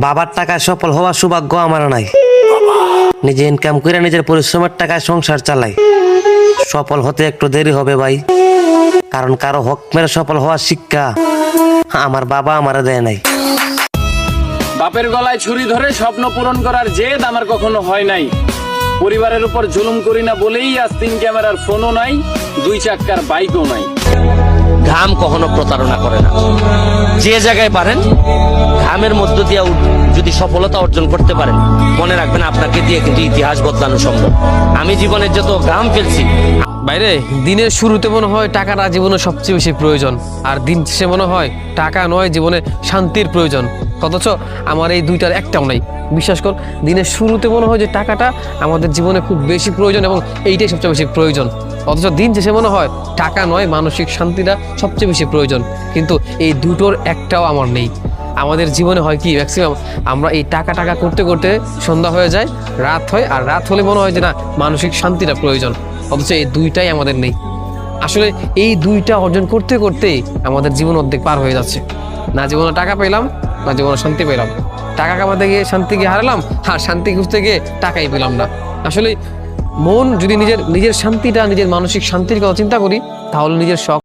বাবার টাকায় সফল হওয়ার সৌভাগ্য আমার নাই। নিজে ইনকাম করে নিজের পরিশ্রমের টাকায় সংসার চালাই। সফল হতে একটু দেরি হবে ভাই, কারণ কারো হক মেরে সফল হওয়ার শিক্ষা আমার বাবা আমারে দেয় নাই। বাপের গলায় ছুরি ধরে স্বপ্ন পূরণ করার জেদ আমার কখনো হয় নাই। পরিবারের উপর জুলুম করি না বলেই আজ 3 ক্যামেরার ফোনও নাই, 2 চাক্কার বাইকও নাই। ঘাম কখনো প্রতারণা করে না। যে জায়গায় পারেন ঘামের মধ্য দিয়ে যদি সফলতা অর্জন করতে পারেন, মনে রাখবেন আপনাকে দিয়ে কিন্তু ইতিহাস বদলানো সম্ভব। আমি জীবনের যত ঘাম ফেলছি, বাইরে দিনের শুরুতে মনে হয় টাকাটা জীবনে সবচেয়ে বেশি প্রয়োজন, আর দিন শেষে মনে হয় টাকা নয়, জীবনে শান্তির প্রয়োজন। অথচ আমার এই দুইটার একটাও নাই। বিশ্বাস কর, দিনের শুরুতে মনে হয় যে টাকাটা আমাদের জীবনে খুব বেশি প্রয়োজন এবং এইটাই সবচেয়ে বেশি প্রয়োজন। অথচ দিন শেষে মনে হয় টাকা নয়, মানসিক শান্তিটা সবচেয়ে বেশি প্রয়োজন। কিন্তু এই দুটোর একটাও আমার নেই। আমাদের জীবনে হয় কি, ম্যাক্সিমাম আমরা এই টাকা করতে করতে সন্ধ্যা হয়ে যায়, রাত হয়, আর রাত হলে মনে হয় যে না, মানসিক শান্তিটা প্রয়োজন। অথচ এই দুইটাই আমাদের নেই। আসলে এই দুইটা অর্জন করতে করতেই আমাদের জীবন অর্ধেক পার হয়ে যাচ্ছে। না জীবনে টাকা পেলাম, না জীবনে শান্তি পেলাম। টাকা কামাতে গিয়ে শান্তি গিয়ে হারালাম, আর শান্তি খুঁজতে গিয়ে টাকাই পেলাম না। আসলে মন যদি নিজের শান্তিটা, নিজের মানসিক শান্তির কথা চিন্তা করি, তাহলে নিজের শখ